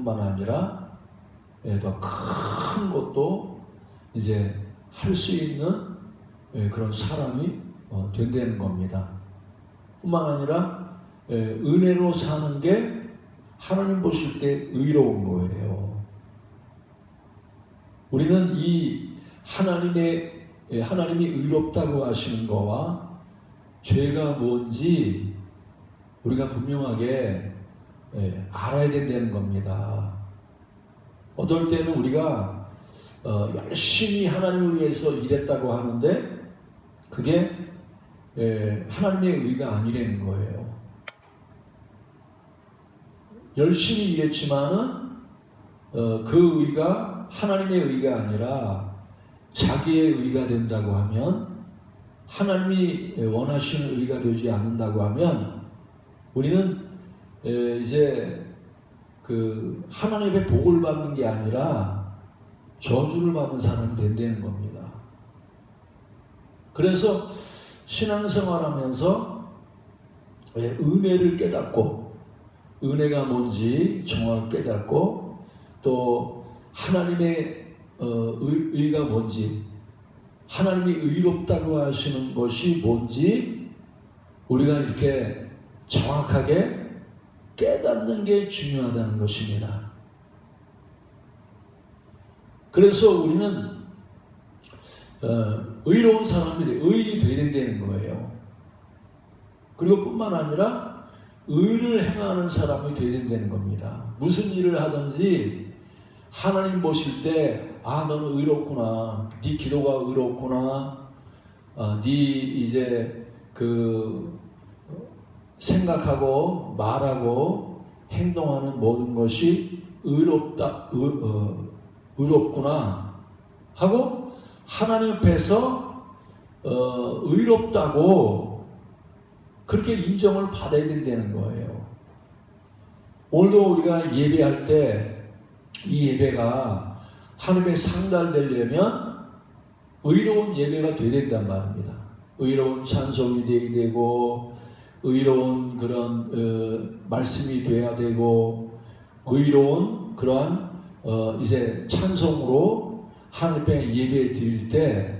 뿐만 아니라 더 큰 것도 이제 할 수 있는 그런 사람이 된다는 겁니다. 뿐만 아니라 은혜로 사는 게 하나님 보실 때 의로운 거예요. 우리는 이 하나님이 의롭다고 하시는 거와 죄가 뭔지 우리가 분명하게 알아야 된다는 겁니다. 어떨 때는 우리가 열심히 하나님을 위해서 일했다고 하는데 그게 하나님의 의가 아니라는 거예요. 열심히 일했지만은 그 의가 하나님의 의가 아니라 자기의 의가 된다고 하면, 하나님이 원하시는 의가 되지 않는다고 하면 우리는 이제 그 하나님의 복을 받는 게 아니라 저주를 받는 사람이 된다는 겁니다. 그래서 신앙생활하면서 은혜를 깨닫고, 은혜가 뭔지 정확히 깨닫고, 또 하나님의 의가 뭔지, 하나님이 의롭다고 하시는 것이 뭔지 우리가 이렇게 정확하게 깨닫는 게 중요하다는 것입니다. 그래서 우리는 의로운 사람이 의인이 되어야 된다는 거예요. 그리고 뿐만 아니라 의를 행하는 사람이 되어야 된다는 겁니다. 무슨 일을 하든지 하나님 보실 때 너는 의롭구나, 네 기도가 의롭구나, 네 이제 그 생각하고 말하고 행동하는 모든 것이 의롭구나 하고 하나님 앞에서 의롭다고 그렇게 인정을 받아야 된다는 거예요. 오늘도 우리가 예배할 때 이 예배가 하나님의 상달되려면 의로운 예배가 되어야 된단 말입니다. 의로운 찬송이 되어야 되고, 의로운 그런 말씀이 되어야 되고, 의로운 그러한 이제 찬송으로 하나님 앞에 예배 드릴 때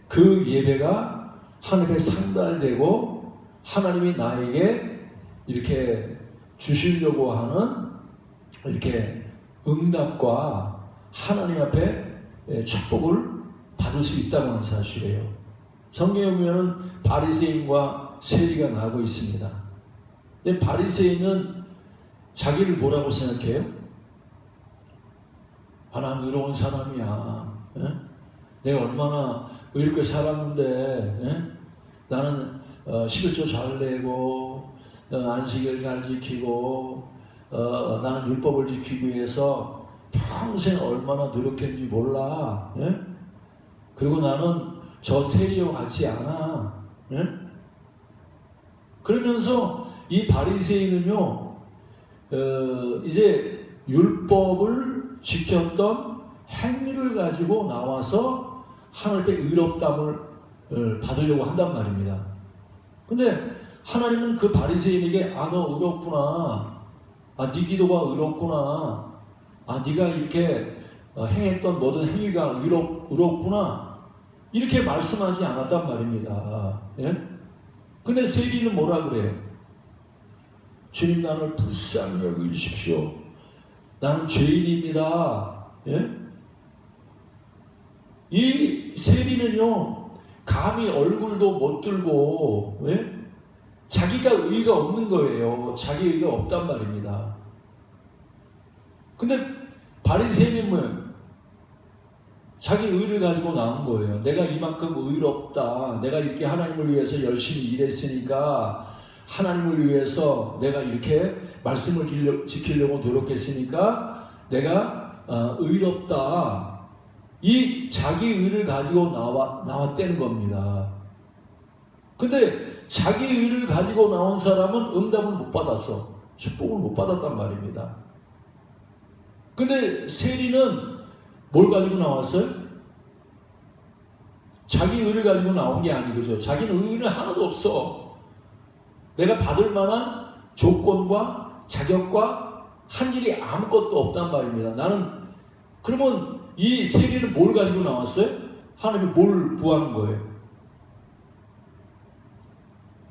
그 예배가 하나님 앞에 상달되고 하나님이 나에게 이렇게 주시려고 하는 이렇게 응답과 하나님 앞에 축복을 받을 수 있다고 하는 사실이에요. 성경에 보면은 바리새인과 세리가 나오고 있습니다. 근데 바리새인은 자기를 뭐라고 생각해요? 난 의로운 사람이야. 내가 얼마나 의롭게 살았는데, 나는 11조 잘 내고, 안식일 잘 지키고, 나는 율법을 지키기 위해서 평생 얼마나 노력했는지 몰라. 그리고 나는 저 세리와 같지 않아. 그러면서 이 바리새인은요, 이제 율법을 지켰던 행위를 가지고 나와서 하나님의 의롭담을 받으려고 한단 말입니다. 근데 하나님은 그 바리새인에게 너 의롭구나, 네 기도가 의롭구나, 네가 이렇게 행했던 모든 행위가 의롭구나, 이렇게 말씀하지 않았단 말입니다. 근데 세리는 뭐라 그래요? 주님, 나를 불쌍히 여기십시오. 나는 죄인입니다. 이 세리는요, 감히 얼굴도 못 들고, 자기가 의가 없는 거예요. 자기 의가 없단 말입니다. 근데 바리새인은 뭐예요? 자기 의를 가지고 나온 거예요. 내가 이만큼 의롭다, 내가 이렇게 하나님을 위해서 열심히 일했으니까, 하나님을 위해서 내가 이렇게 말씀을 지키려고 노력했으니까 내가 의롭다, 이 자기 의를 가지고 나왔다는 겁니다. 근데 자기 의를 가지고 나온 사람은 응답을 못 받았어. 축복을 못 받았단 말입니다. 근데 세리는 뭘 가지고 나왔어요? 자기 의를 가지고 나온 게 아니죠. 자기는 의는 하나도 없어. 내가 받을 만한 조건과 자격과 한 일이 아무것도 없단 말입니다. 나는 그러면 이 세계는 뭘 가지고 나왔어요? 하나님이 뭘 구하는 거예요?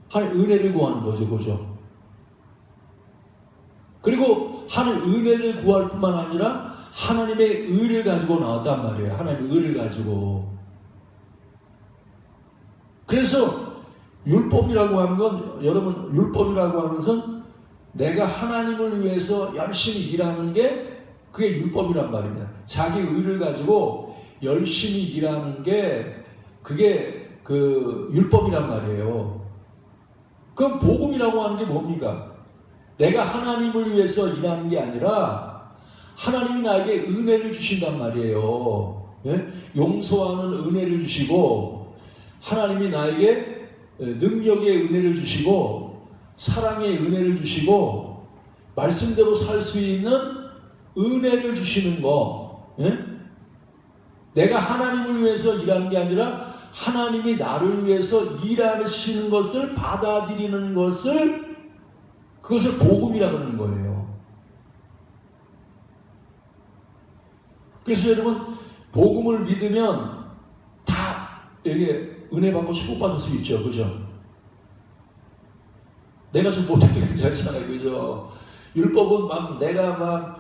하나님 은혜를 구하는 거죠, 그죠? 그리고 하나님 은혜를 구할 뿐만 아니라 하나님의 의를 가지고 나왔단 말이에요. 하나님의 의를 가지고. 그래서 율법이라고 하는 건, 여러분, 율법이라고 하는 것은 내가 하나님을 위해서 열심히 일하는 게 그게 율법이란 말입니다. 자기 의를 가지고 열심히 일하는 게 그게 그 율법이란 말이에요. 그럼 복음이라고 하는 게 뭡니까? 내가 하나님을 위해서 일하는 게 아니라 하나님이 나에게 은혜를 주신단 말이에요. 예? 용서하는 은혜를 주시고 하나님이 나에게 능력의 은혜를 주시고 사랑의 은혜를 주시고 말씀대로 살 수 있는 은혜를 주시는 거. 예? 내가 하나님을 위해서 일하는 게 아니라 하나님이 나를 위해서 일하시는 것을 받아들이는 것을 그것을 복음이라고 하는 거예요. 그래서 여러분 복음을 믿으면 다 이게 은혜 받고 축복받을 수 있죠. 그죠? 내가 좀 못해도 괜찮잖아요. 그죠? 율법은 막 내가 막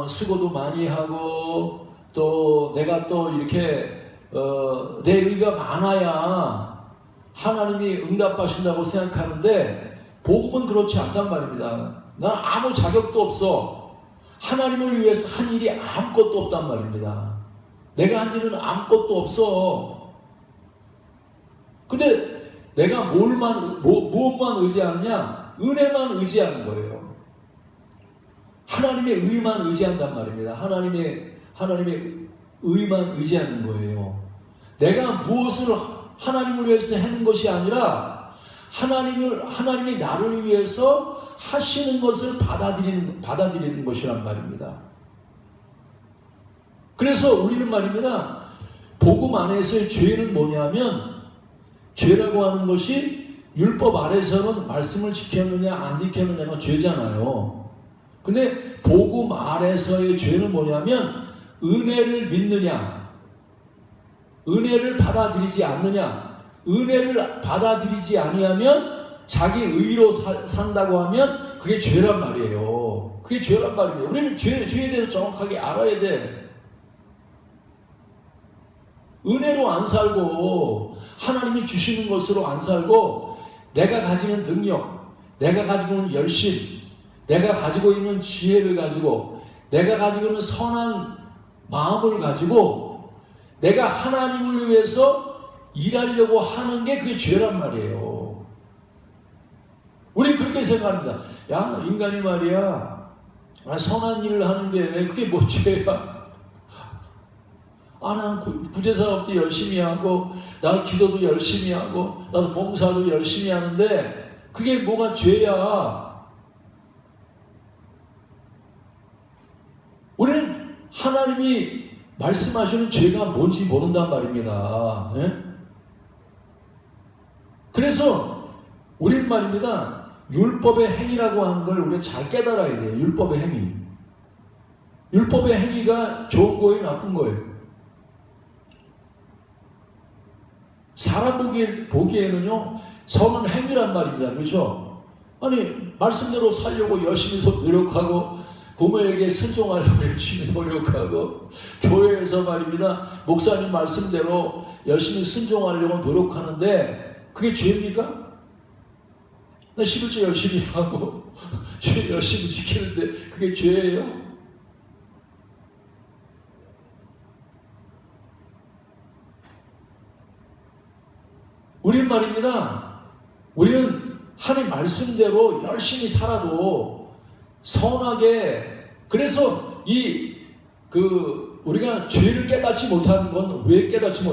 수고도 많이 하고 또 내가 또 이렇게 내 의가 많아야 하나님이 응답하신다고 생각하는데 복음은 그렇지 않단 말입니다. 난 아무 자격도 없어. 하나님을 위해서 한 일이 아무것도 없단 말입니다. 내가 한 일은 아무것도 없어. 근데 내가 무엇만 의지하느냐? 은혜만 의지하는 거예요. 하나님의 의만 의지한단 말입니다. 하나님의 의만 의지하는 거예요. 내가 무엇을 하나님을 위해서 하는 것이 아니라 하나님이 나를 위해서 하시는 것을 받아들이는 것이란 말입니다. 그래서 우리는 말입니다. 복음 안에서의 죄는 뭐냐면 죄라고 하는 것이 율법 아래서는 말씀을 지켰느냐 안 지켰느냐가 죄잖아요. 근데 복음 아래서의 죄는 뭐냐면 은혜를 믿느냐 은혜를 받아들이지 않느냐 은혜를 받아들이지 아니하면 자기 의로 산다고 하면 그게 죄란 말이에요. 그게 죄란 말이에요. 우리는 죄에 대해서 정확하게 알아야 돼. 은혜로 안 살고 하나님이 주시는 것으로 안 살고 내가 가지는 능력, 내가 가지고 있는 열심, 내가 가지고 있는 지혜를 가지고 내가 가지고 있는 선한 마음을 가지고 내가 하나님을 위해서 일하려고 하는 게 그게 죄란 말이에요. 우리 그렇게 생각합니다. 야, 인간이 말이야 선한 일을 하는 게 그게 뭐 죄야. 나는 구제사업도 열심히 하고 나도 기도도 열심히 하고 나도 봉사도 열심히 하는데 그게 뭐가 죄야. 우리는 하나님이 말씀하시는 죄가 뭔지 모른단 말입니다. 예? 그래서 우리는 말입니다. 율법의 행위라고 하는 걸 우리가 잘 깨달아야 돼요. 율법의 행위. 율법의 행위가 좋은 거예요, 나쁜 거예요? 사람 보기에는요, 선은 행위란 말입니다. 그렇죠? 아니, 말씀대로 살려고 열심히 노력하고, 부모에게 순종하려고 열심히 노력하고, 교회에서 말입니다. 목사님 말씀대로 열심히 순종하려고 노력하는데, 그게 죄입니까? 나 11조 열심히 하고, 죄 열심히 지키는데, 그게 죄예요? 우리는 말입니다. 우리는 하나님 말씀대로 열심히 살아도 선하게 그래서 우리가 죄를 깨닫지 못하는 건 왜 깨닫지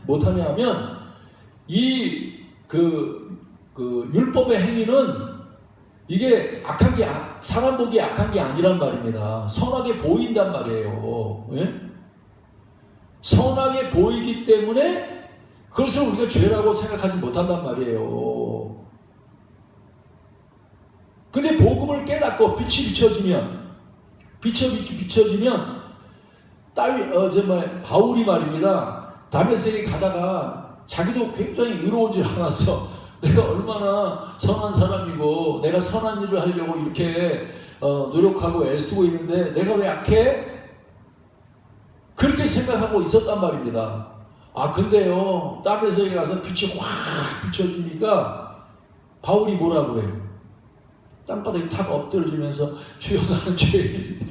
못하냐 하면 율법의 행위는 이게 악한 게 사람 보기에 악한 게 아니란 말입니다. 선하게 보인단 말이에요. 예? 선하게 보이기 때문에 그것을 우리가 죄라고 생각하지 못한단 말이에요. 근데 복음을 깨닫고 빛이 비춰지면 비춰지면 바울이 말입니다. 다메섹에 가다가 자기도 굉장히 의로운 줄 알아서 내가 얼마나 선한 사람이고 내가 선한 일을 하려고 이렇게 노력하고 애쓰고 있는데 내가 왜 약해? 그렇게 생각하고 있었단 말입니다. 근데요, 다메섹에 가서 빛이 확 비춰지니까 바울이 뭐라 그래요? 땅바닥에 탁 엎드려지면서 주여 나는 죄인입니다.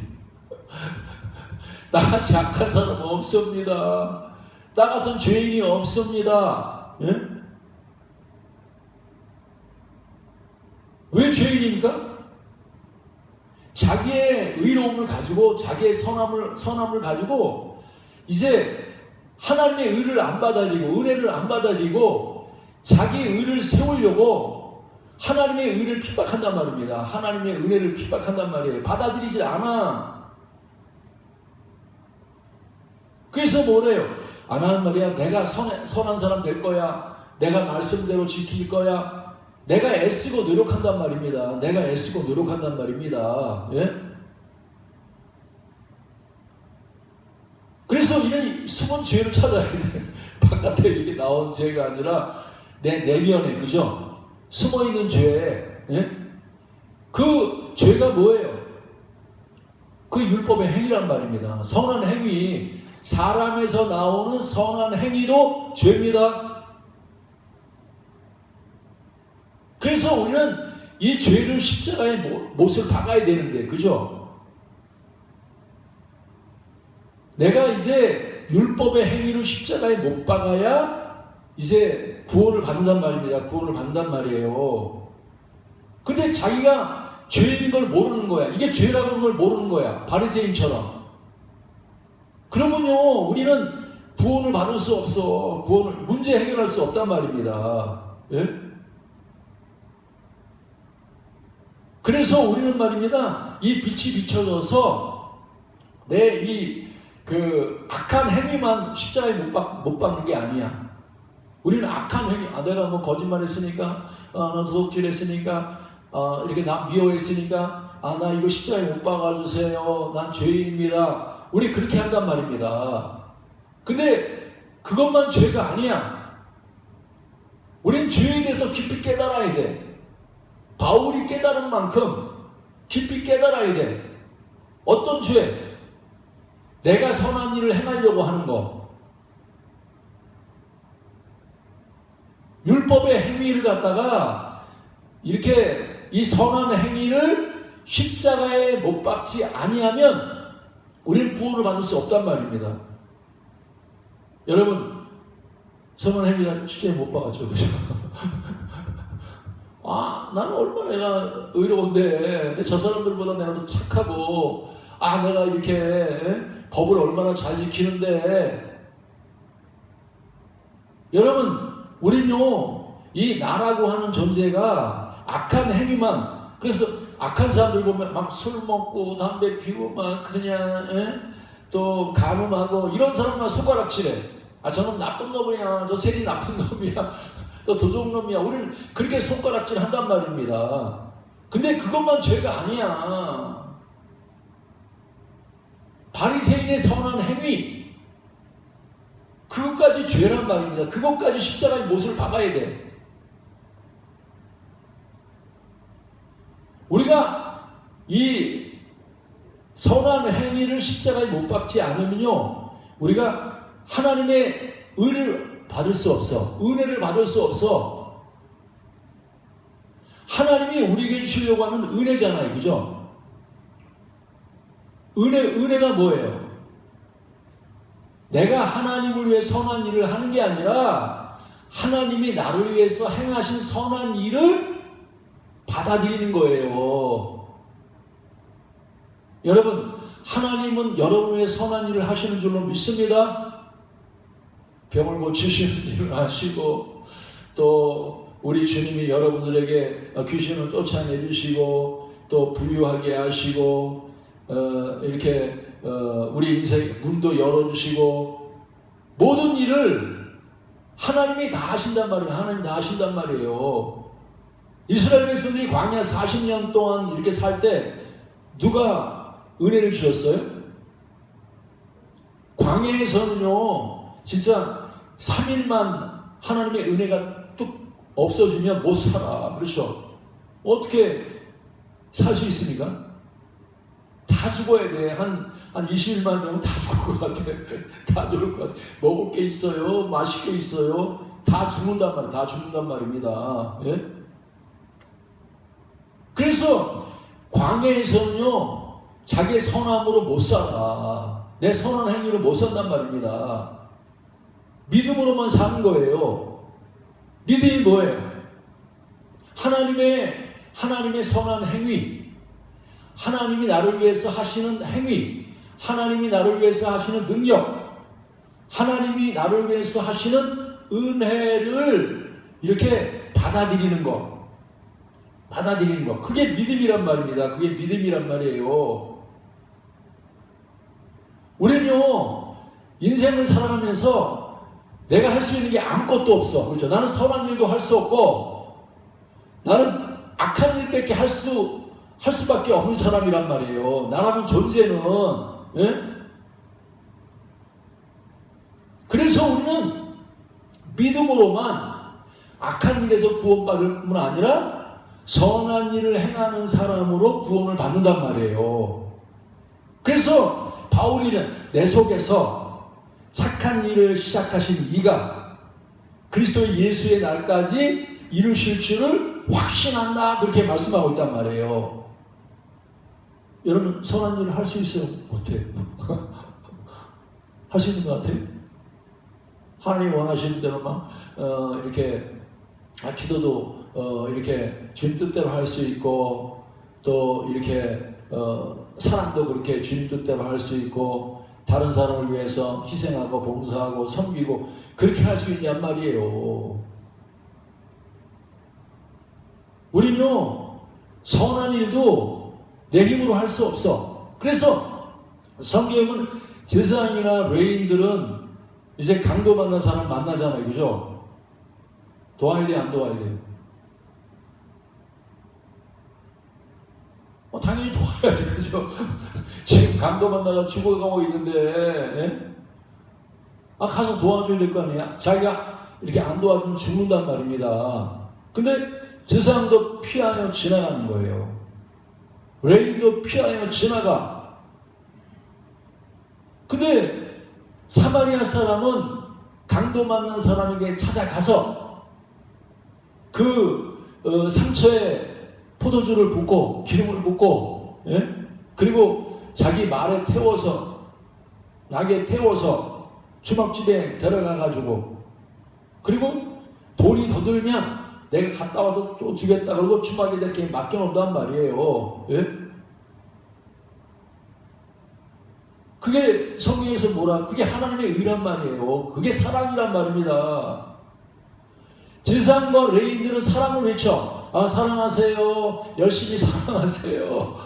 나같이 악한 사람 없습니다. 나 같은 죄인이 없습니다. 예? 왜 죄인입니까? 자기의 의로움을 가지고 자기의 선함을 가지고 이제 하나님의 의를 안 받아들이고 은혜를 안 받아들이고 자기의 의를 세우려고 하나님의 의를 핍박한단 말입니다. 하나님의 은혜를 핍박한단 말이에요. 받아들이지 않아. 그래서 뭐래요? 안 하는 말이야. 내가 선한 사람 될 거야. 내가 말씀대로 지킬 거야. 내가 애쓰고 노력한단 말입니다. 내가 애쓰고 노력한단 말입니다. 예? 그래서 이런 숨은 죄를 찾아야 돼. 바깥에 이렇게 나온 죄가 아니라 내 내면에, 그죠? 숨어있는 죄. 예? 그 죄가 뭐예요? 그 율법의 행위란 말입니다. 선한 행위, 사람에서 나오는 선한 행위도 죄입니다. 그래서 우리는 이 죄를 십자가에 못을 박아야 되는데, 그죠? 내가 이제 율법의 행위를 십자가에 못 박아야 이제 구원을 받는단 말입니다. 구원을 받는단 말이에요. 근데 자기가 죄인 걸 모르는 거야. 이게 죄라고 하는 걸 모르는 거야. 바리새인처럼. 그러면요, 우리는 구원을 받을 수 없어. 문제 해결할 수 없단 말입니다. 예? 그래서 우리는 말입니다. 이 빛이 비춰져서 내 악한 행위만 십자가에 못 박는 게 아니야. 우리는 악한 행위, 내가 뭐 거짓말했으니까, 나 도둑질했으니까, 이렇게 나 미워했으니까, 나 이거 십자가에 못 박아주세요. 난 죄인입니다. 우리 그렇게 한단 말입니다. 근데 그것만 죄가 아니야. 우린 죄에 대해서 깊이 깨달아야 돼. 바울이 깨달은 만큼 깊이 깨달아야 돼. 어떤 죄? 내가 선한 일을 행하려고 하는 거. 율법의 행위를 갖다가 이렇게 이 선한 행위를 십자가에 못 박지 아니하면 우리는 구원을 받을 수 없단 말입니다. 여러분, 선한 행위가 십자가에 못 박았죠, 그죠? 나는 얼마나 내가 의로운데, 저 사람들보다 내가 더 착하고, 내가 이렇게 법을 얼마나 잘 지키는데. 여러분, 우린요, 이 나라고 하는 존재가 악한 행위만, 그래서 악한 사람들 보면 막 술 먹고 담배 피우고 막 그냥 또 간음하고 이런 사람만 손가락질해. 저놈 나쁜 놈이야. 저 셀이 나쁜 놈이야. 또 도둑놈이야. 우리는 그렇게 손가락질 한단 말입니다. 근데 그것만 죄가 아니야. 바리새인의 선한 행위, 그것까지 죄란 말입니다. 그것까지 십자가에 못을 박아야 돼. 우리가 이 선한 행위를 십자가에 못 박지 않으면요, 우리가 하나님의 의를 받을 수 없어. 은혜를 받을 수 없어. 하나님이 우리에게 주시려고 하는 은혜잖아요. 그죠? 은혜가 뭐예요? 내가 하나님을 위해 선한 일을 하는 게 아니라 하나님이 나를 위해서 행하신 선한 일을 받아들이는 거예요. 여러분, 하나님은 여러분을 위해 선한 일을 하시는 줄로 믿습니다. 병을 고치시는 일을 하시고, 또 우리 주님이 여러분들에게 귀신을 쫓아내 주시고, 또 부유하게 하시고, 이렇게 우리 인생 문도 열어주시고, 모든 일을 하나님이 다 하신단 말이에요. 하나님 다 하신단 말이에요. 이스라엘 백성들이 광야 40년 동안 이렇게 살 때 누가 은혜를 주셨어요? 광야에서는요, 진짜 3일만 하나님의 은혜가 뚝 없어지면 못 살아. 그렇죠? 어떻게 살 수 있습니까? 다 죽어야 돼. 한 20일만 되면 다 죽을 것 같아. 다 죽을 것 같아. 먹을 게 있어요. 마실 게 있어요. 다 죽는단 말이에요. 다 죽는단 말입니다. 예? 그래서 광야에서는요, 자기의 선함으로 못 살아. 내 선한 행위로 못 산단 말입니다. 믿음으로만 사는 거예요. 믿음이 뭐예요? 하나님의 선한 행위, 하나님이 나를 위해서 하시는 행위, 하나님이 나를 위해서 하시는 능력, 하나님이 나를 위해서 하시는 은혜를 이렇게 받아들이는 것. 그게 믿음이란 말입니다. 그게 믿음이란 말이에요. 우리는요, 인생을 살아가면서 내가 할 수 있는 게 아무것도 없어. 그렇죠? 나는 선한 일도 할 수 없고, 나는 악한 일밖에 할 수밖에 없는 사람이란 말이에요. 나라는 존재는. 예? 그래서 우리는 믿음으로만 악한 일에서 구원받을 뿐 아니라 선한 일을 행하는 사람으로 구원을 받는단 말이에요. 그래서 바울이 내 속에서 착한 일을 시작하신 이가 그리스도 예수의 날까지 이루실 줄을 확신한다. 그렇게 말씀하고 있단 말이에요. 여러분, 선한 일을 할 수 있어요? 못해요. 할 수 있는 것 같아요? 하나님 원하시는 대로 이렇게 기도도 이렇게 주님 뜻대로 할 수 있고, 또 이렇게 사랑도 그렇게 주님 뜻대로 할 수 있고, 다른 사람을 위해서 희생하고 봉사하고 섬기고 그렇게 할 수 있냔 말이에요. 우리는요, 선한 일도 내 힘으로 할 수 없어. 그래서 성경은 제사장이나 레위인들은 이제 강도받는 사람 만나잖아요. 그죠? 도와야 돼, 안 도와야 돼? 당연히 도와야지. 그죠? 지금 강도받다가 죽어가고 있는데, 예? 가서 도와줘야 될 거 아니야? 자기가 이렇게 안 도와주면 죽는단 말입니다. 근데 제사장도 피하여 지나가는 거예요. 레위인도 피하여 지나가. 근데 사마리아 사람은 강도 맞는 사람에게 찾아가서 그 상처에 포도주를 붓고 기름을 붓고, 예? 그리고 자기 말에 태워서, 낙에 태워서 주막집에 데려가가지고, 그리고 돈이 더 들면 내가 갔다 와서 또 주겠다 그러고 주막에 이렇게 맡겨놓는단 말이에요. 예? 그게 성경에서 그게 하나님의 의란 말이에요. 그게 사랑이란 말입니다. 제사장과 레위인들은 사랑을 외쳐. 사랑하세요. 열심히 사랑하세요.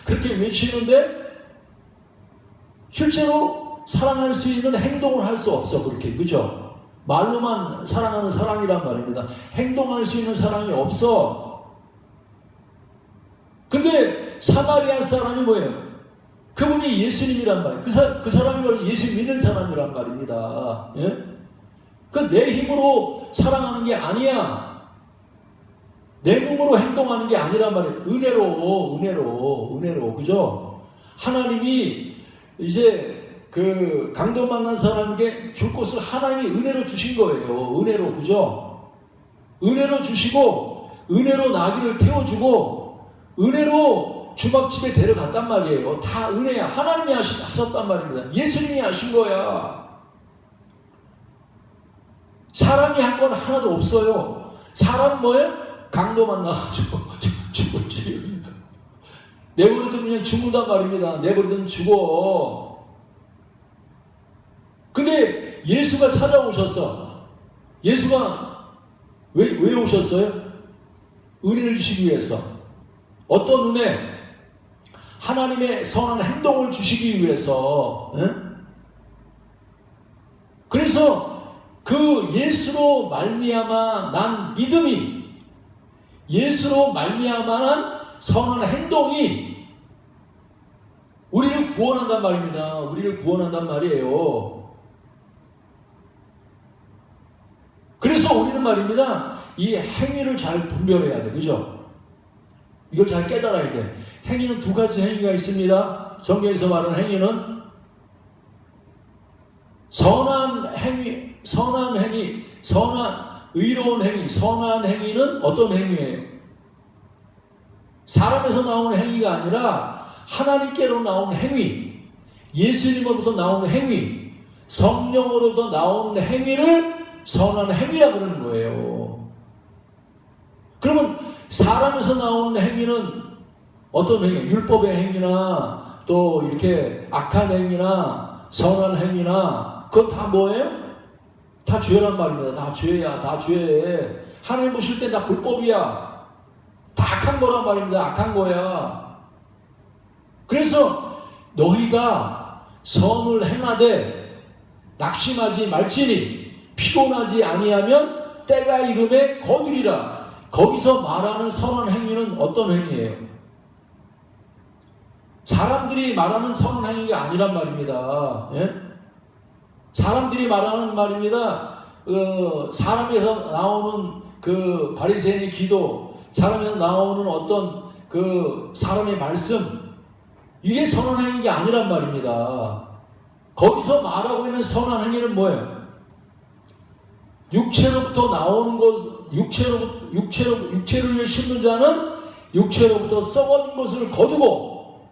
그렇게 외치는데 실제로 사랑할 수 있는 행동을 할 수 없어. 그렇게. 그죠? 말로만 사랑하는 사랑이란 말입니다. 행동할 수 있는 사랑이 없어. 근데 사마리아 사람이 뭐예요? 그분이 예수님이란 말이에요. 그 사람이 바로 예수 믿는 사람이란 말입니다. 예? 그 내 힘으로 사랑하는 게 아니야. 내 몸으로 행동하는 게 아니란 말이에요. 은혜로. 그죠? 하나님이 이제 그 강도 만난 사람에게 줄 것을 하나님이 은혜로 주신 거예요. 은혜로. 그죠? 은혜로 주시고, 은혜로 나귀를 태워주고, 은혜로 주막집에 데려갔단 말이에요. 다 은혜야. 하나님이 하셨단 말입니다. 예수님이 하신 거야. 사람이 한 건 하나도 없어요. 사람 뭐예요? 강도 만나가지고 죽을지. 내버려두면 그냥 죽는단 말입니다. 내버려두면 죽어. 근데 예수가 찾아오셨어. 예수가 왜 오셨어요? 은혜를 주시기 위해서. 어떤 은혜? 하나님의 선한 행동을 주시기 위해서. 에? 그래서 그 예수로 말미암아 난 믿음이, 예수로 말미암아 난 선한 행동이 우리를 구원한단 말입니다. 우리를 구원한단 말이에요. 그래서 우리는 말입니다. 이 행위를 잘 분별해야 돼. 그죠? 이걸 잘 깨달아야 돼. 행위는 두 가지 행위가 있습니다. 성경에서 말하는 행위는 선한 행위, 의로운 행위, 선한 행위는 어떤 행위예요? 사람에서 나오는 행위가 아니라 하나님께로 나오는 행위, 예수님으로부터 나오는 행위, 성령으로부터 나오는 행위를 선한 행위라고 그러는 거예요. 그러면 사람에서 나오는 행위는 어떤 행위? 율법의 행위나 또 이렇게 악한 행위나 선한 행위나 그건 다 뭐예요? 다 죄란 말입니다. 다 죄야. 다 죄. 하나님 보실 때 다 불법이야. 다 악한 거란 말입니다. 악한 거야. 그래서 너희가 선을 행하되 낙심하지 말지니 피곤하지 아니하면 때가 이름에 거두리라. 거기서 말하는 선한 행위는 어떤 행위예요? 사람들이 말하는 선한 행위가 아니란 말입니다. 예? 사람들이 말하는 말입니다. 사람에서 나오는 그 바리새인의 기도, 사람에서 나오는 어떤 그 사람의 말씀, 이게 선한 행위가 아니란 말입니다. 거기서 말하고 있는 선한 행위는 뭐예요? 육체로부터 나오는 것, 육체를 심는 자는 육체로부터 썩어진 것을 거두고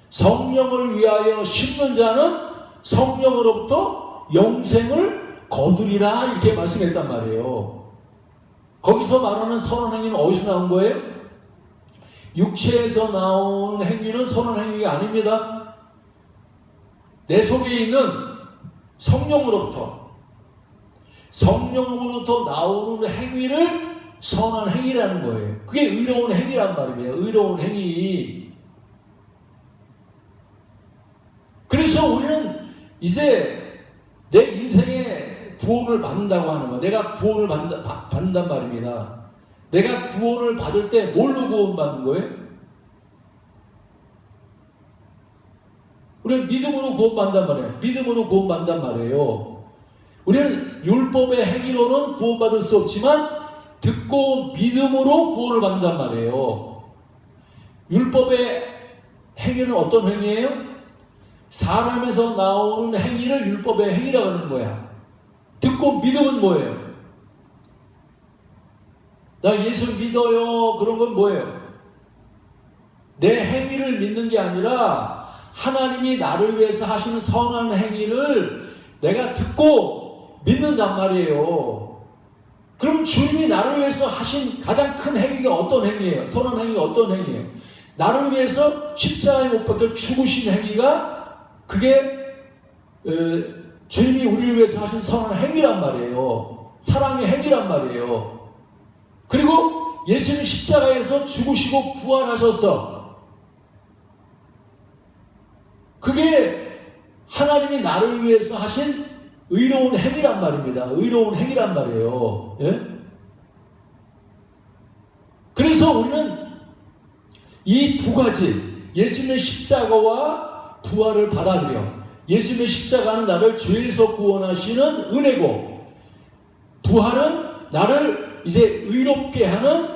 성령을 위하여 심는 자는 성령으로부터 영생을 거두리라 이렇게 말씀했단 말이에요. 거기서 말하는 선한 행위는 어디서 나온 거예요? 육체에서 나오는 행위는 선한 행위가 아닙니다. 내 속에 있는 성령으로부터 나오는 행위를 선한 행위라는 거예요. 그게 의로운 행위란 말이에요. 의로운 행위. 그래서 우리는 이제 내 인생의 구원을 받는다고 하는 거야. 내가 구원을 받는단 말입니다. 내가 구원을 받을 때 뭘로 구원받는 거예요? 우리는 믿음으로 구원받는단 말이에요. 믿음으로 구원받는단 말이에요. 우리는 율법의 행위로는 구원받을 수 없지만 듣고 믿음으로 구원을 받는단 말이에요. 율법의 행위는 어떤 행위예요? 사람에서 나오는 행위를 율법의 행위라고 하는 거야. 듣고 믿음은 뭐예요? 나 예수 믿어요. 그런 건 뭐예요? 내 행위를 믿는 게 아니라 하나님이 나를 위해서 하시는 선한 행위를 내가 듣고 믿는단 말이에요. 그럼 주님이 나를 위해서 하신 가장 큰 행위가 어떤 행위예요? 선한 행위가 어떤 행위예요? 나를 위해서 십자가에 못 박혀 죽으신 행위가 그게 주님이 우리를 위해서 하신 선한 행위란 말이에요. 사랑의 행위란 말이에요. 그리고 예수님이 십자가에서 죽으시고 부활하셨어. 그게 하나님이 나를 위해서 하신 의로운 행위란 말입니다. 의로운 행위란 말이에요. 예? 그래서 우리는 이 두 가지, 예수님의 십자가와 부활을 받아들여. 예수님의 십자가는 나를 죄에서 구원하시는 은혜고, 부활은 나를 이제 의롭게 하는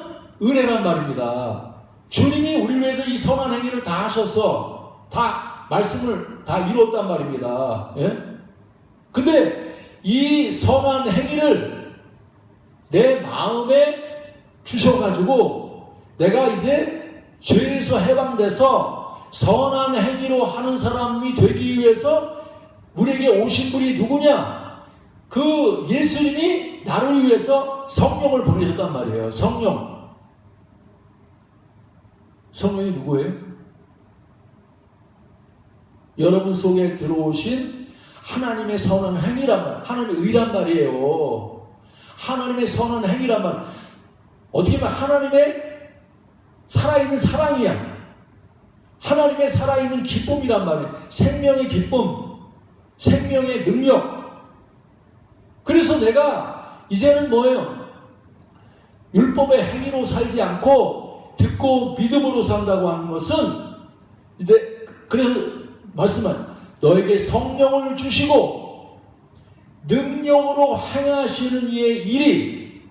은혜란 말입니다. 주님이 우리를 위해서 이 선한 행위를 다 하셔서 다 말씀을 다 이루었단 말입니다. 예? 근데 이 선한 행위를 내 마음에 주셔가지고 내가 이제 죄에서 해방돼서 선한 행위로 하는 사람이 되기 위해서 우리에게 오신 분이 누구냐? 그 예수님이 나를 위해서 성령을 보내셨단 말이에요. 성령이 누구예요? 여러분 속에 들어오신 하나님의 선한 행위란 말, 하나님의 의란 말이에요. 하나님의 선한 행위란 말. 어떻게 보면 하나님의 살아있는 사랑이야. 하나님의 살아있는 기쁨이란 말이에요. 생명의 기쁨, 생명의 능력. 그래서 내가 이제는 뭐예요? 율법의 행위로 살지 않고 듣고 믿음으로 산다고 하는 것은 이제 그래서 말씀은 너에게 성령을 주시고 능력으로 행하시는 이의 일이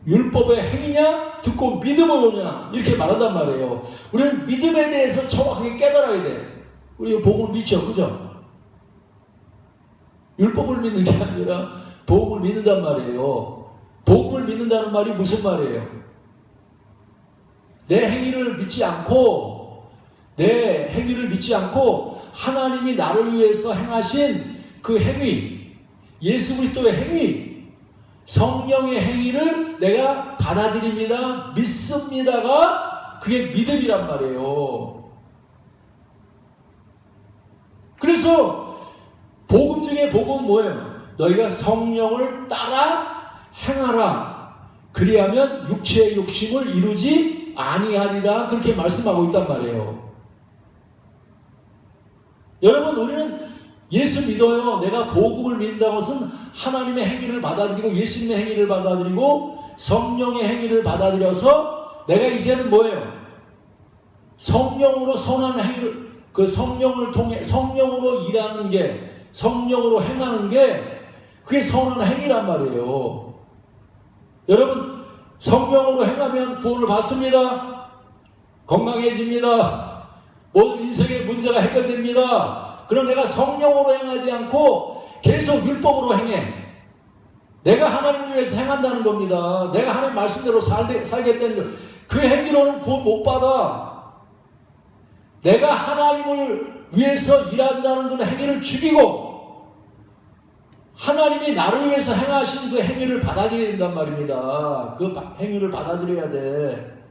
율법의 행위냐 듣고 믿음으로냐 이렇게 말한단 말이에요. 우리는 믿음에 대해서 정확하게 깨달아야 돼. 우리가 복음을 믿죠, 그죠? 율법을 믿는 게 아니라 복음을 믿는단 말이에요. 복음을 믿는다는 말이 무슨 말이에요? 내 행위를 믿지 않고 하나님이 나를 위해서 행하신 그 행위, 예수 그리스도의 행위, 성령의 행위를 내가 받아들입니다, 믿습니다가 그게 믿음이란 말이에요. 그래서 복음 중에 복음은 뭐예요? 너희가 성령을 따라 행하라. 그리하면 육체의 욕심을 이루지 아니하리라. 그렇게 말씀하고 있단 말이에요. 여러분, 우리는 예수 믿어요. 내가 복음을 믿는다는 것은 하나님의 행위를 받아들이고 예수님의 행위를 받아들이고 성령의 행위를 받아들여서 내가 이제는 뭐예요? 성령으로 선한 행위를, 그 성령을 통해 성령으로 일하는 게, 성령으로 행하는 게 그게 선한 행위란 말이에요. 여러분, 성령으로 행하면 구원을 받습니다. 건강해집니다. 모든 인생의 문제가 해결됩니다. 그럼 내가 성령으로 행하지 않고 계속 율법으로 행해. 내가 하나님을 위해서 행한다는 겁니다. 내가 하나님 말씀대로 살겠다는 거. 그 행위로는 구원 못 받아. 내가 하나님을 위해서 일한다는 그 행위를 죽이고 하나님이 나를 위해서 행하신 그 행위를 받아들여야 된단 말입니다. 그 행위를 받아들여야 돼.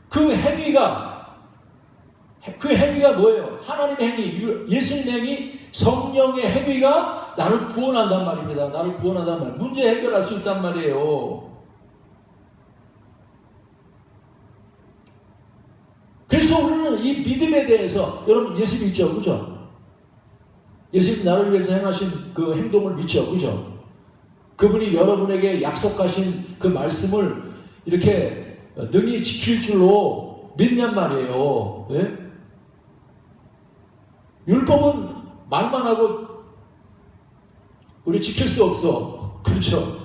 그 행위가 뭐예요? 하나님의 행위, 예수님의 행위, 성령의 행위가 나를 구원한단 말입니다. 나를 구원한단 말. 문제 해결할 수 있단 말이에요. 그래서 우리는 이 믿음에 대해서, 여러분 예수 믿죠, 그죠? 예수님 나를 위해서 행하신 그 행동을 믿죠, 그죠? 그분이 여러분에게 약속하신 그 말씀을 이렇게 능히 지킬 줄로 믿냔 말이에요. 예? 율법은 말만 하고 우리 지킬 수 없어. 그렇죠?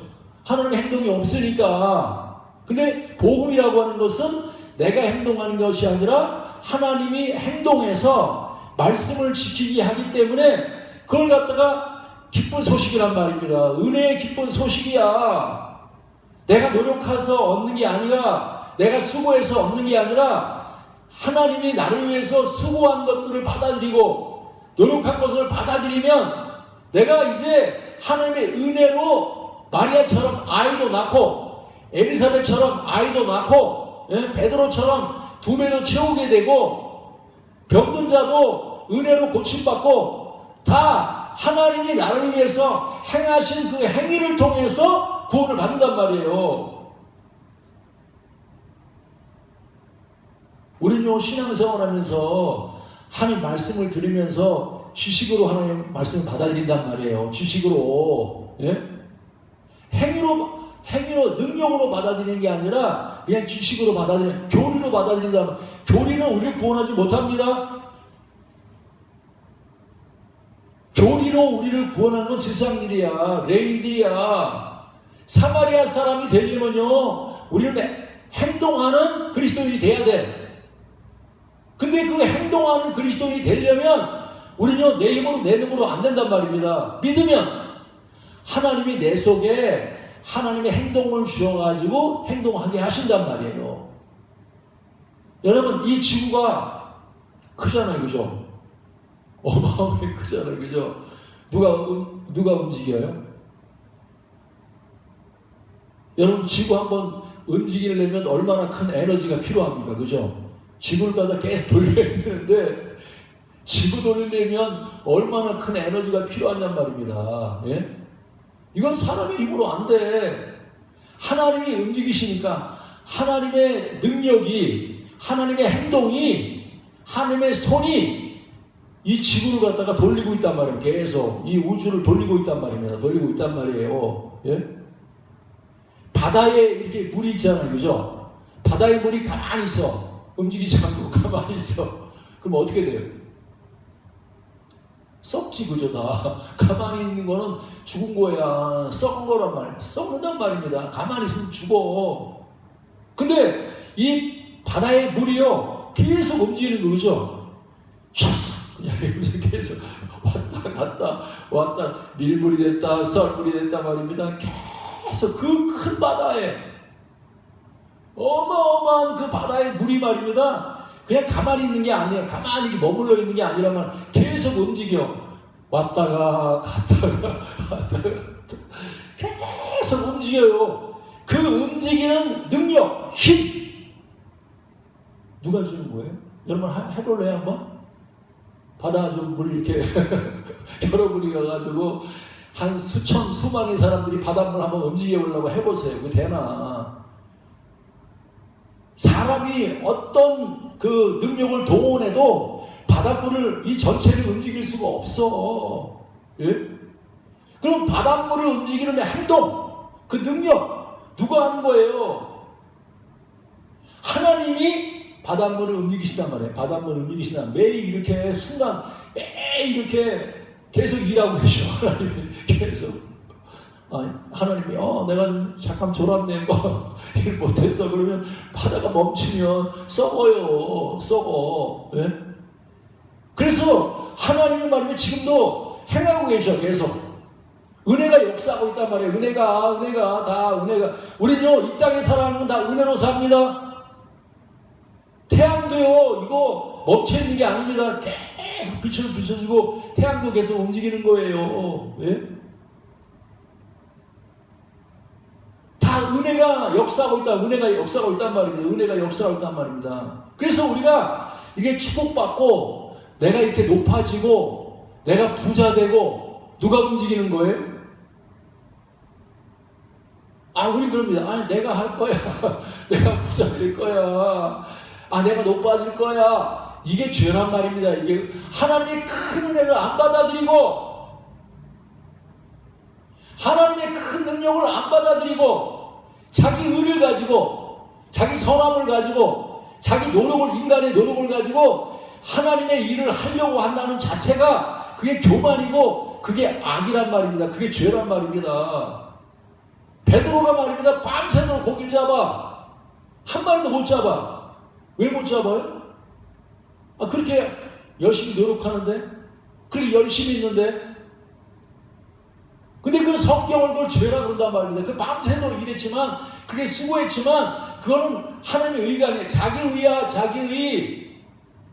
하나님의 행동이 없으니까. 근데 복음이라고 하는 것은 내가 행동하는 것이 아니라 하나님이 행동해서 말씀을 지키게 하기 때문에 그걸 갖다가 기쁜 소식이란 말입니다. 은혜의 기쁜 소식이야. 내가 노력해서 얻는 게 아니라, 내가 수고해서 얻는 게 아니라 하나님이 나를 위해서 수고한 것들을 받아들이고 노력한 것을 받아들이면 내가 이제 하나님의 은혜로 마리아처럼 아이도 낳고 엘리사벳처럼 아이도 낳고 베드로처럼 2배도 채우게 되고 병든 자도 은혜로 고침받고 다 하나님이 나를 위해서 행하신 그 행위를 통해서 구원을 받는단 말이에요. 우리는 신앙생활 하면서 하나님 말씀을 들으면서 지식으로 하나님 말씀을 받아들인단 말이에요. 지식으로. 예? 행위로 능력으로 받아들이는 게 아니라 그냥 지식으로 받아들이는, 교리로 받아들인다. 교리는 우리를 구원하지 못합니다. 교리로 우리를 구원하는 건 세상 일이야. 레인들이야. 사마리아 사람이 되려면요, 우리는 행동하는 그리스도인이 돼야 돼. 근데 그 행동하는 그리스도인이 되려면 우리는 내 힘으로 내 능으로 안 된단 말입니다. 믿으면 하나님이 내 속에 하나님의 행동을 주어가지고 행동하게 하신단 말이에요. 여러분, 이 지구가 크잖아요, 그죠? 어마어마하게 크잖아요, 그죠? 누가 움직여요? 여러분, 지구 한번 움직이려면 얼마나 큰 에너지가 필요합니까, 그죠? 지구를 갖다 계속 돌려야 되는데 지구 돌리려면 얼마나 큰 에너지가 필요하냔 말입니다. 예? 이건 사람의 힘으로 안 돼. 하나님이 움직이시니까 하나님의 능력이, 하나님의 행동이, 하나님의 손이 이 지구를 갖다가 돌리고 있단 말이에요. 계속 이 우주를 돌리고 있단 말입니다. 돌리고 있단 말이에요. 예? 바다에 이렇게 물이 있잖아요, 그죠? 바다에 물이 가만히 있어. 움직이지 않고 가만히 있어. 그럼 어떻게 돼요? 썩지 그저 다. 가만히 있는 거는 죽은 거야. 썩은 거란 말이야. 썩는단 말입니다. 가만히 있으면 죽어. 근데 이 바다의 물이요 계속 움직이는 거죠. 샤스 그냥 계속 왔다 갔다 왔다 밀물이 됐다 썰물이 됐다 말입니다. 계속 그 큰 바다에 어마어마한 그 바다의 물이 말입니다. 그냥 가만히 있는 게 아니에요. 가만히 머물러 있는 게 아니라면 계속 움직여. 왔다가 갔다가 왔다가 계속 움직여요. 그 움직이는 능력, 힘 누가 주는 거예요? 여러분 해볼래요 한번? 바다 좀 물이 이렇게 여러분이 가가지고 한 수천 수만의 사람들이 바닷물 한번 움직여 보려고 해보세요. 그거 되나? 사람이 어떤 그 능력을 동원해도 바닷물을 이 전체를 움직일 수가 없어. 예? 그럼 바닷물을 움직이는 행동, 그 능력 누가 하는 거예요? 하나님이 바닷물을 움직이시단 말이에요. 바닷물을 움직이시단 매일 이렇게 순간 매일 이렇게 계속 일하고 계셔. 하나님이 계속. 하나님이 내가 잠깐 졸았네 일 못했어 그러면 바다가 멈추면 썩어요. 썩어. 예? 그래서 하나님은 말이면 지금도 행하고 계셔. 계속 은혜가 역사하고 있단 말이에요. 은혜가 다 은혜가. 우리는요 이 땅에 살아가는 건 다 은혜로 삽니다. 태양도요 이거 멈춰있는 게 아닙니다. 계속 빛을 비춰주고 태양도 계속 움직이는 거예요. 예? 다 은혜가 역사하고 있다. 은혜가 역사하고 있단 말입니다. 은혜가 역사하고 있단 말입니다. 그래서 우리가 이게 축복받고 내가 이렇게 높아지고 내가 부자 되고 누가 움직이는 거예요? 우리 그럽니다. 내가 할 거야. 내가 부자 될 거야. 내가 높아질 거야. 이게 죄란 말입니다. 이게 하나님의 큰 은혜를 안 받아들이고 하나님의 큰 능력을 안 받아들이고 자기 의를 가지고 자기 선함을 가지고 자기 노력을 인간의 노력을 가지고 하나님의 일을 하려고 한다는 자체가 그게 교만이고 그게 악이란 말입니다. 그게 죄란 말입니다. 베드로가 말입니다. 밤새도록 고기를 잡아. 한 마리도 못 잡아. 왜 못 잡아요? 그렇게 열심히 노력하는데 그렇게 열심히 있는데 근데 그 성경을 그걸 죄라고 그런단 말입니다. 그 밤새도록 일했지만 그게 수고했지만 그거는 하나님의 의가 아니에요. 자기 의야 자기 의.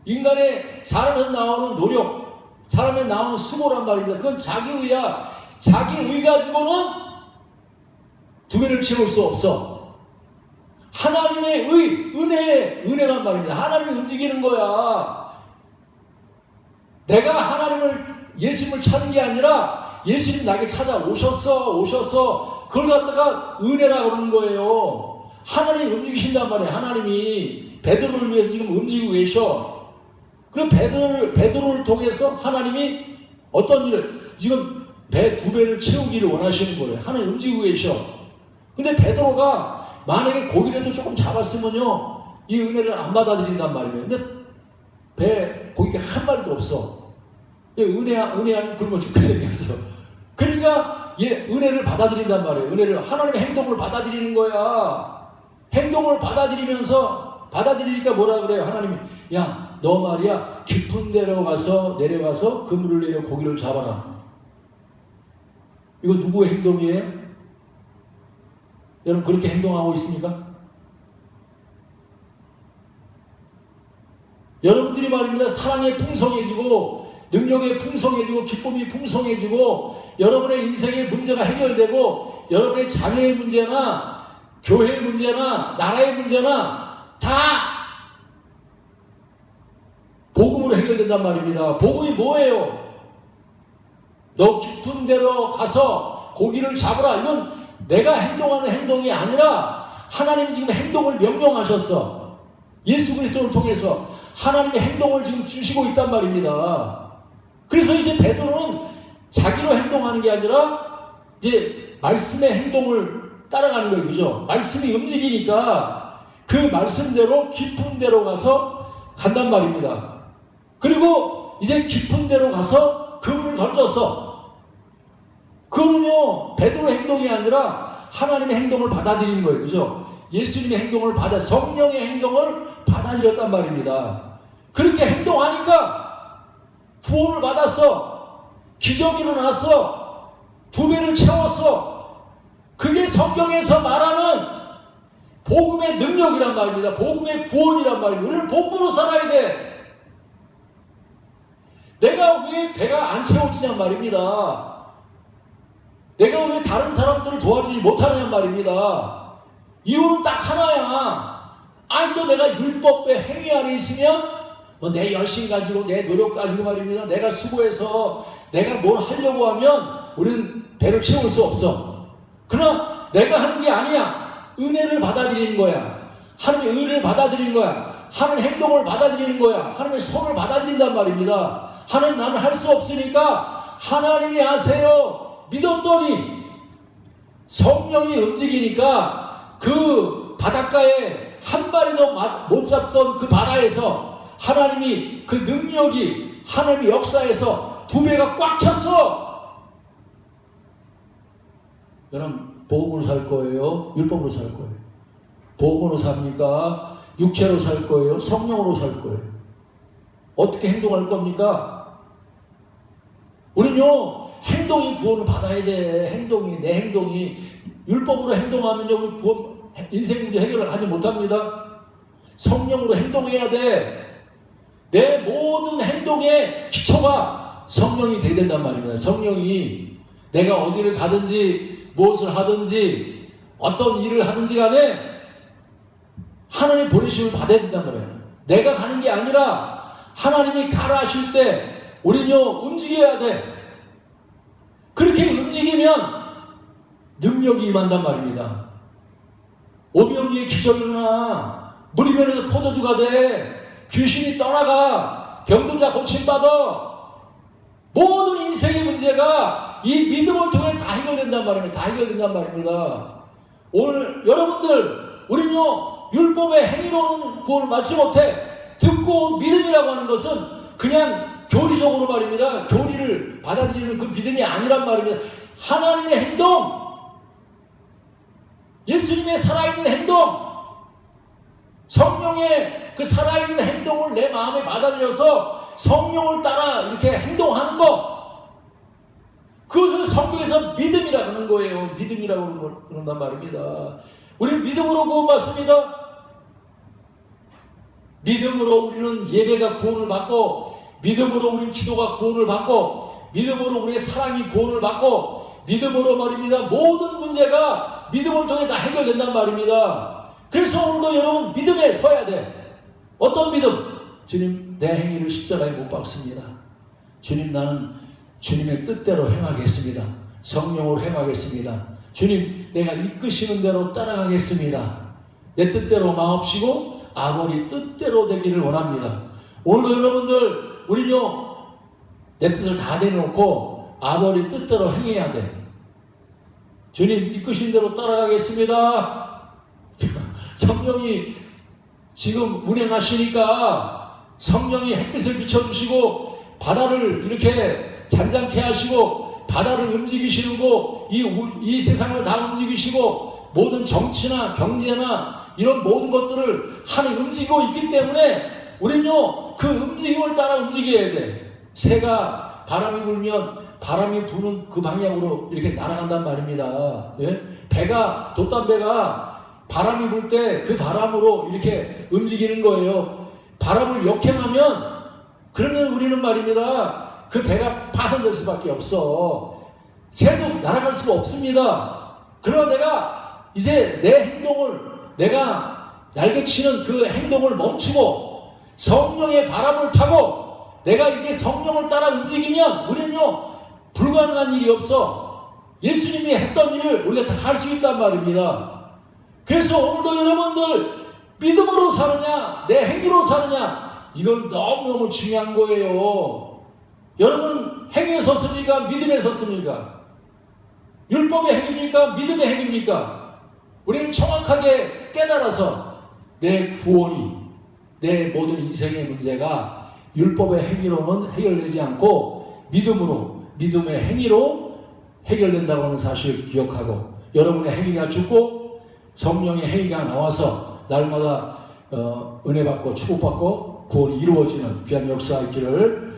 인간의 사람에서 나오는 노력 사람에서 나오는 수고란 말입니다. 그건 자기 의야. 자기 의 가지고는 두 배를 채울 수 없어. 하나님의 의, 은혜란 말입니다. 하나님이 움직이는 거야. 내가 예수님을 찾은 게 아니라 예수님 나에게 찾아오셔서 그걸 갖다가 은혜라고 그러는 거예요. 하나님이 움직이신단 말이에요. 하나님이 베드로를 위해서 지금 움직이고 계셔. 그럼 베드로를 통해서 하나님이 어떤 일을 지금 배 2배를 채우기를 원하시는 거예요. 하나님 움직이고 계셔. 근데 베드로가 만약에 고기라도 조금 잡았으면요 이 은혜를 안 받아들인단 말이에요. 근데 배 고기가 한 마리도 없어. 은혜 안 굶어 죽게 생겼어. 그러니까 은혜를 받아들인단 말이에요. 은혜를 하나님의 행동을 받아들이는 거야. 행동을 받아들이니까 뭐라 그래요? 하나님이 야 너 말이야 깊은 데로 내려가서 그물을 내려 고기를 잡아라. 이거 누구의 행동이에요? 여러분 그렇게 행동하고 있습니까? 여러분들이 말입니다. 사랑이 풍성해지고 능력이 풍성해지고 기쁨이 풍성해지고 여러분의 인생의 문제가 해결되고 여러분의 자녀의 문제나 교회의 문제나 나라의 문제나 다 복음으로 해결된단 말입니다. 복음이 뭐예요? 너 깊은 데로 가서 고기를 잡으라. 이건 내가 행동하는 행동이 아니라 하나님이 지금 행동을 명령하셨어. 예수 그리스도를 통해서 하나님의 행동을 지금 주시고 있단 말입니다. 그래서 이제 베드로는 자기로 행동하는 게 아니라 이제 말씀의 행동을 따라가는 거예요. 그죠? 말씀이 움직이니까 그 말씀대로 깊은 데로 가서 간단 말입니다. 그리고 이제 깊은 데로 가서 그물을 던졌어. 그거는요, 베드로의 행동이 아니라 하나님의 행동을 받아들이는 거예요. 그죠? 예수님의 행동을 성령의 행동을 받아들였단 말입니다. 그렇게 행동하니까 구원을 받았어. 기적이 일어났어. 2배를 채웠어. 그게 성경에서 말하는 복음의 능력이란 말입니다. 복음의 구원이란 말입니다. 우리는 복음으로 살아야 돼. 내가 왜 배가 안 채워지냔 말입니다. 내가 왜 다른 사람들을 도와주지 못하느냐 말입니다. 이유는 딱 하나야. 아니 또 내가 율법의 행위 안에 있으면 내 열심 가지고 내 노력 가지고 말입니다. 내가 수고해서 내가 뭘 하려고 하면 우리는 배를 채울 수 없어. 그러나 내가 하는 게 아니야. 은혜를 받아들이는 거야. 하나님의 은혜를 받아들이는 거야. 하나님의 행동을 받아들이는 거야. 하나님의 손을 받아들인단 말입니다. 하나님 나는 할 수 없으니까 하나님이 하세요. 믿었더니 성령이 움직이니까 그 바닷가에 한 마리도 못 잡던 그 바다에서 하나님이 그 능력이 하나님의 역사에서 2배가 꽉 찼어. 여러분 복음으로 살 거예요? 율법으로 살 거예요? 복음으로 삽니까? 육체로 살 거예요? 성령으로 살 거예요? 어떻게 행동할 겁니까? 우리는요 행동이 구원을 받아야 돼. 내 행동이 율법으로 행동하면요 우리 구원 인생 문제 해결을 하지 못합니다. 성령으로 행동해야 돼. 내 모든 행동의 기초가 성령이 돼야 된단 말입니다. 성령이 내가 어디를 가든지 무엇을 하든지 어떤 일을 하든지 간에 하나님 보내심을 받아야 된단 말이에요. 내가 가는 게 아니라 하나님이 가라 하실 때 우리는요 움직여야 돼. 그렇게 움직이면 능력이 임한단 말입니다. 오병이의 기적이 일어나. 무리면에서 포도주가 돼. 귀신이 떠나가. 병들자 고침받아. 모든 인생의 문제가 이 믿음을 통해 다 해결된단 말입니다. 다 해결된단 말입니다. 오늘 여러분들 우리는요 율법의 행위로는 구원을 받지 못해. 듣고 믿음이라고 하는 것은 그냥 교리적으로 말입니다. 교리를 받아들이는 그 믿음이 아니란 말입니다. 하나님의 행동, 예수님의 살아있는 행동, 성령의 그 살아있는 행동을 내 마음에 받아들여서 성령을 따라 이렇게 행동하는 것, 그것을 성경에서 믿음이라고 하는 거예요. 믿음이라고 그런단 말입니다. 우리는 믿음으로 구원받습니다. 믿음으로 우리는 예배가 구원을 받고, 믿음으로 우리는 기도가 구원을 받고, 믿음으로 우리의 사랑이 구원을 받고, 믿음으로 말입니다. 모든 문제가 믿음을 통해 다 해결된단 말입니다. 그래서 오늘도 여러분 믿음에 서야 돼. 어떤 믿음? 주님 내 행위를 십자가에 못 박습니다. 주님 나는 주님의 뜻대로 행하겠습니다. 성령으로 행하겠습니다. 주님 내가 이끄시는 대로 따라가겠습니다. 내 뜻대로 마옵시고 아버지 뜻대로 되기를 원합니다. 오늘도 여러분들 우리는요 내 뜻을 다 내놓고 아버지 뜻대로 행해야 돼. 주님 이끄신 대로 따라가겠습니다. 성령이 지금 운행하시니까 성령이 햇빛을 비춰주시고 바다를 이렇게 잔잔케 하시고 바다를 움직이시는 거 이 세상을 다 움직이시고 모든 정치나 경제나 이런 모든 것들을 하나님 움직이고 있기 때문에 우리는요 그 움직임을 따라 움직여야 돼. 새가 바람이 불면 바람이 부는 그 방향으로 이렇게 날아간단 말입니다. 예? 배가 돛담배가 바람이 불 때 그 바람으로 이렇게 움직이는 거예요. 바람을 역행하면 그러면 우리는 말입니다. 그 배가 파손될 수밖에 없어. 새도 날아갈 수가 없습니다. 그러나 내가 이제 내 행동을 내가 날개치는 그 행동을 멈추고 성령의 바람을 타고 내가 이렇게 성령을 따라 움직이면 우리는요 불가능한 일이 없어. 예수님이 했던 일을 우리가 다 할 수 있단 말입니다. 그래서 오늘도 여러분들 믿음으로 사느냐 내 행위로 사느냐 이건 너무너무 중요한 거예요. 여러분은 행위에 섰습니까? 믿음에 섰습니까? 율법의 행위입니까? 믿음의 행위입니까? 우리는 정확하게 깨달아서 내 구원이 내 모든 인생의 문제가 율법의 행위로는 해결되지 않고 믿음으로 믿음의 행위로 해결된다고 하는 사실을 기억하고 여러분의 행위가 죽고 성령의 행위가 나와서 날마다 은혜 받고 축복받고 구원이 이루어지는 귀한 역사의 길을